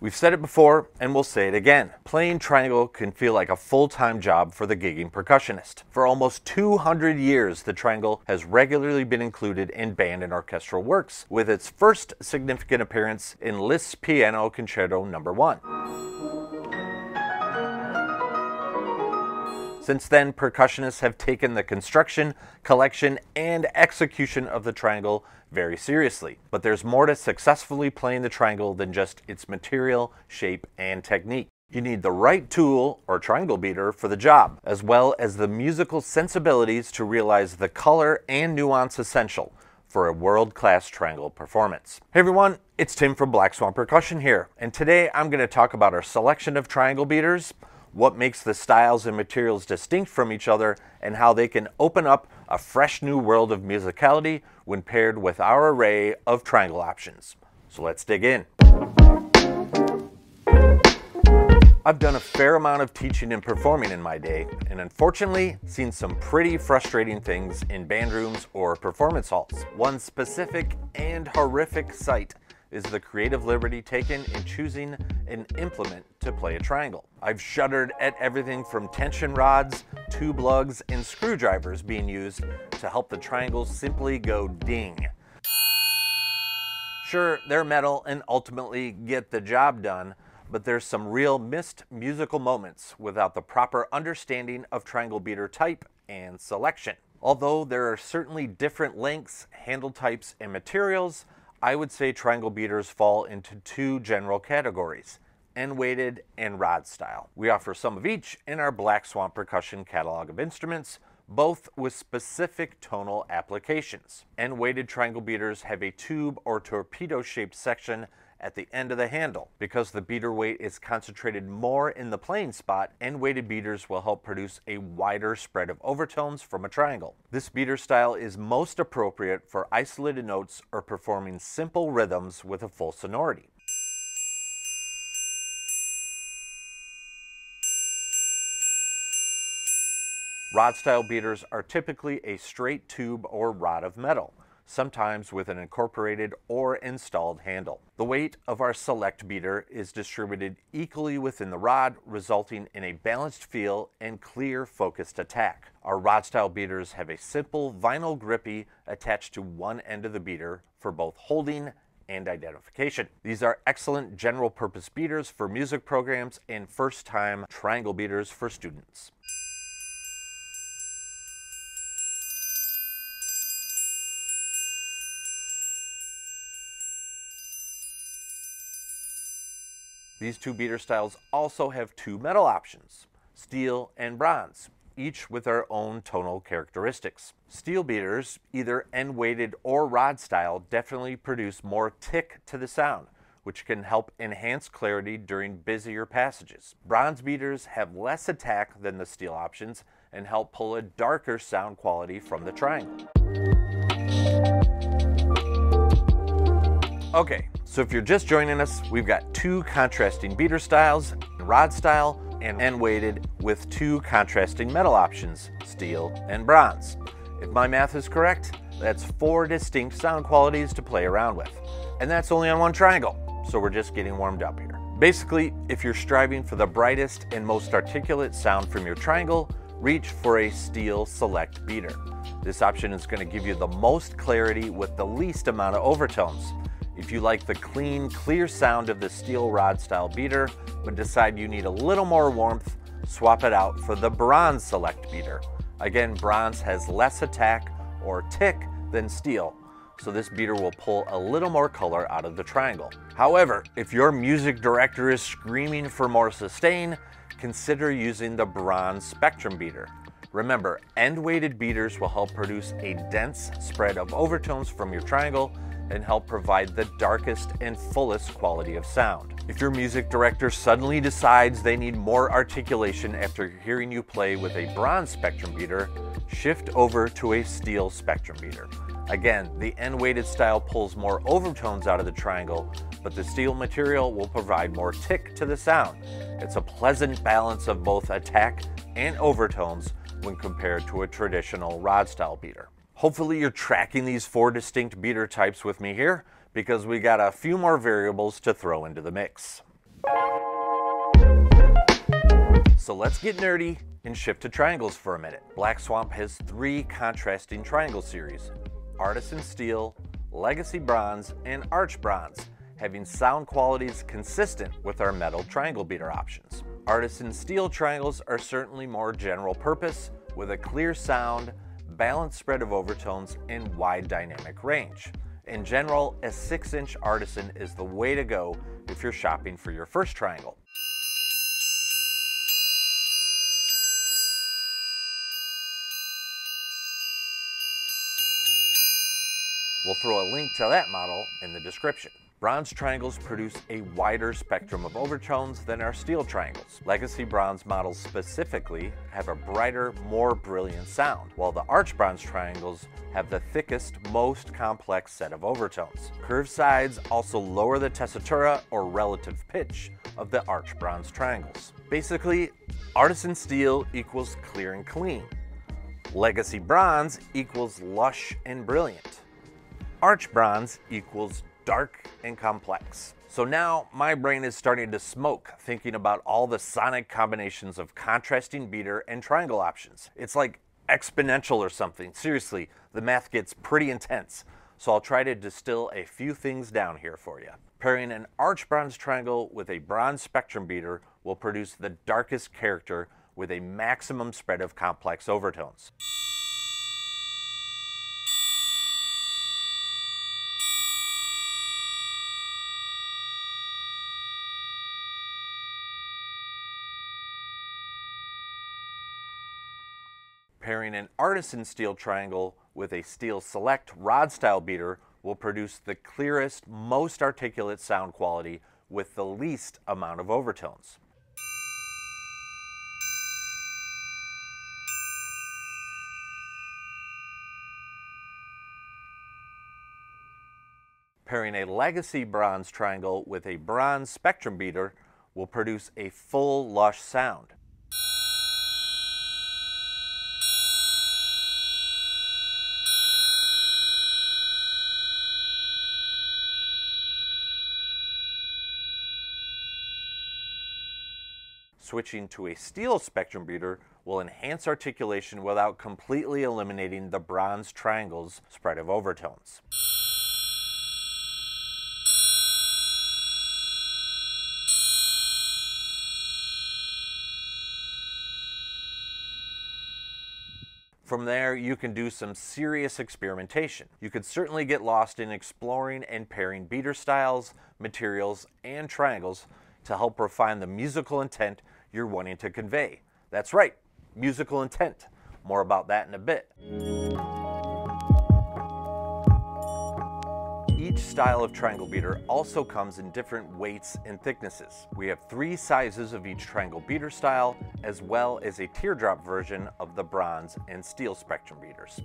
We've said it before and we'll say it again. Playing triangle can feel like a full-time job for the gigging percussionist. For almost 200 years, the triangle has regularly been included in band and orchestral works, with its first significant appearance in Liszt's Piano Concerto No. 1. Since then, percussionists have taken the construction, collection, and execution of the triangle very seriously. But there's more to successfully playing the triangle than just its material, shape, and technique. You need the right tool or triangle beater for the job, as well as the musical sensibilities to realize the color and nuance essential for a world-class triangle performance. Hey everyone, it's Tim from Black Swan Percussion here, and today I'm going to talk about our selection of triangle beaters, what makes the styles and materials distinct from each other, and how they can open up a fresh new world of musicality when paired with our array of triangle options. So let's dig in. I've done a fair amount of teaching and performing in my day, and unfortunately seen some pretty frustrating things in band rooms or performance halls. One specific and horrific sight is the creative liberty taken in choosing an implement to play a triangle. I've shuddered at everything from tension rods, tube lugs, and screwdrivers being used to help the triangles simply go ding. Sure, they're metal and ultimately get the job done, but there's some real missed musical moments without the proper understanding of triangle beater type and selection. Although there are certainly different lengths, handle types, and materials, I would say triangle beaters fall into two general categories: end-weighted and rod style. We offer some of each in our Black Swan Percussion catalog of instruments, both with specific tonal applications. End-weighted triangle beaters have a tube or torpedo-shaped section at the end of the handle. Because the beater weight is concentrated more in the playing spot, end-weighted beaters will help produce a wider spread of overtones from a triangle. This beater style is most appropriate for isolated notes or performing simple rhythms with a full sonority. Rod style beaters are typically a straight tube or rod of metal, sometimes with an incorporated or installed handle. The weight of our select beater is distributed equally within the rod, resulting in a balanced feel and clear focused attack. Our rod style beaters have a simple vinyl grippy attached to one end of the beater for both holding and identification. These are excellent general purpose beaters for music programs and first time triangle beaters for students. These two beater styles also have two metal options, steel and bronze, each with their own tonal characteristics. Steel beaters, either end-weighted or rod style, definitely produce more tick to the sound, which can help enhance clarity during busier passages. Bronze beaters have less attack than the steel options and help pull a darker sound quality from the triangle. Okay, so if you're just joining us, we've got two contrasting beater styles, rod style and end-weighted, with two contrasting metal options, steel and bronze. If my math is correct, that's 4 distinct sound qualities to play around with. And that's only on one triangle, so we're just getting warmed up here. Basically, if you're striving for the brightest and most articulate sound from your triangle, reach for a steel select beater. This option is going to give you the most clarity with the least amount of overtones. If you like the clean, clear sound of the steel rod style beater, but decide you need a little more warmth, swap it out for the bronze select beater. Again, bronze has less attack or tick than steel, so this beater will pull a little more color out of the triangle. However, if your music director is screaming for more sustain, consider using the bronze spectrum beater. Remember, end-weighted beaters will help produce a dense spread of overtones from your triangle and help provide the darkest and fullest quality of sound. If your music director suddenly decides they need more articulation after hearing you play with a bronze spectrum beater, shift over to a steel spectrum beater. Again, the end-weighted style pulls more overtones out of the triangle, but the steel material will provide more tick to the sound. It's a pleasant balance of both attack and overtones when compared to a traditional rod style beater. Hopefully you're tracking these 4 distinct beater types with me here, because we got a few more variables to throw into the mix. So let's get nerdy and shift to triangles for a minute. Black Swamp has 3 contrasting triangle series: Artisan Steel, Legacy Bronze, and Arch Bronze, having sound qualities consistent with our metal triangle beater options. Artisan Steel triangles are certainly more general purpose, with a clear sound, balanced spread of overtones, and wide dynamic range. In general, a 6-inch Artisan is the way to go if you're shopping for your first triangle. We'll throw a link to that model in the description. Bronze triangles produce a wider spectrum of overtones than our steel triangles. Legacy Bronze models specifically have a brighter, more brilliant sound, while the Arch Bronze triangles have the thickest, most complex set of overtones. Curved sides also lower the tessitura, or relative pitch, of the Arch Bronze triangles. Basically, Artisan Steel equals clear and clean. Legacy Bronze equals lush and brilliant. Arch Bronze equals dark and complex. So now my brain is starting to smoke thinking about all the sonic combinations of contrasting beater and triangle options. It's like exponential or something. Seriously, the math gets pretty intense. So I'll try to distill a few things down here for you. Pairing an Arch Bronze triangle with a bronze spectrum beater will produce the darkest character with a maximum spread of complex overtones. Pairing an Artisan Steel triangle with a Steel Select rod style beater will produce the clearest, most articulate sound quality with the least amount of overtones. Pairing a Legacy Bronze triangle with a bronze spectrum beater will produce a full, lush sound. Switching to a steel spectrum beater will enhance articulation without completely eliminating the bronze triangle's spread of overtones. From there, you can do some serious experimentation. You could certainly get lost in exploring and pairing beater styles, materials, and triangles to help refine the musical intent you're wanting to convey. That's right, musical intent. More about that in a bit. Each style of triangle beater also comes in different weights and thicknesses. We have 3 sizes of each triangle beater style, as well as a teardrop version of the bronze and steel spectrum beaters.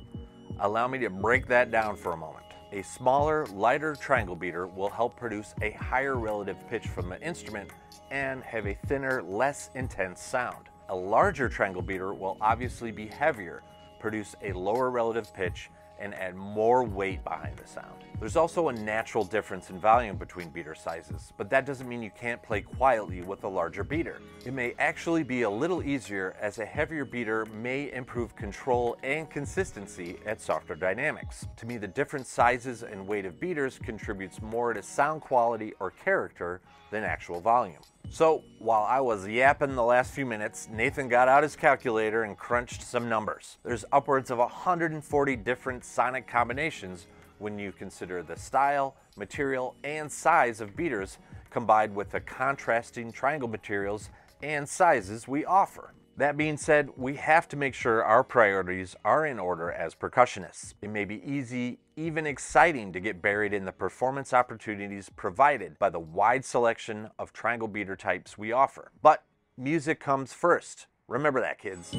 Allow me to break that down for a moment. A smaller, lighter triangle beater will help produce a higher relative pitch from the instrument and have a thinner, less intense sound. A larger triangle beater will obviously be heavier, produce a lower relative pitch, and add more weight behind the sound. There's also a natural difference in volume between beater sizes, but that doesn't mean you can't play quietly with a larger beater. It may actually be a little easier, as a heavier beater may improve control and consistency at softer dynamics. To me, the different sizes and weight of beaters contributes more to sound quality or character than actual volume. So while I was yapping the last few minutes, Nathan got out his calculator and crunched some numbers. There's upwards of 140 different sonic combinations when you consider the style, material, and size of beaters combined with the contrasting triangle materials and sizes we offer. That being said, we have to make sure our priorities are in order as percussionists. It may be easy, even exciting, to get buried in the performance opportunities provided by the wide selection of triangle beater types we offer. But music comes first. Remember that, kids.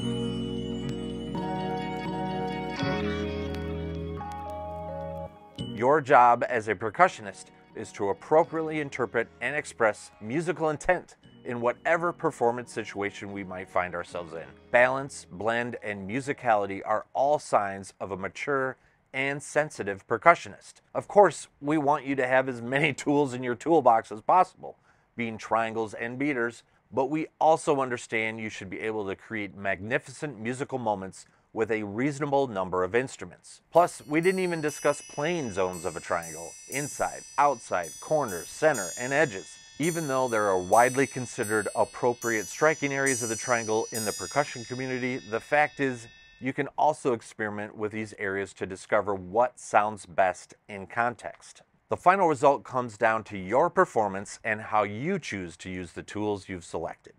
Your job as a percussionist is to appropriately interpret and express musical intent in whatever performance situation we might find ourselves in. Balance, blend, and musicality are all signs of a mature and sensitive percussionist. Of course, we want you to have as many tools in your toolbox as possible, being triangles and beaters, but we also understand you should be able to create magnificent musical moments with a reasonable number of instruments. Plus, we didn't even discuss playing zones of a triangle: inside, outside, corners, center, and edges. Even though there are widely considered appropriate striking areas of the triangle in the percussion community, the fact is you can also experiment with these areas to discover what sounds best in context. The final result comes down to your performance and how you choose to use the tools you've selected.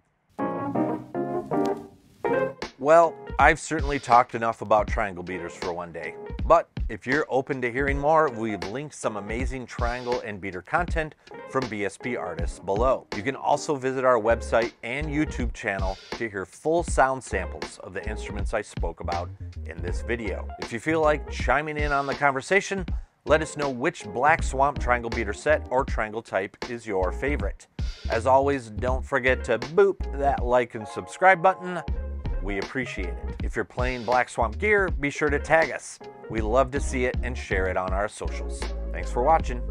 Well, I've certainly talked enough about triangle beaters for one day, but if you're open to hearing more, we've linked some amazing triangle and beater content from BSP artists below. You can also visit our website and YouTube channel to hear full sound samples of the instruments I spoke about in this video. If you feel like chiming in on the conversation, let us know which Black Swamp triangle beater set or triangle type is your favorite. As always, don't forget to boop that like and subscribe button. We appreciate it. If you're playing Black Swamp gear, be sure to tag us. We love to see it and share it on our socials. Thanks for watching.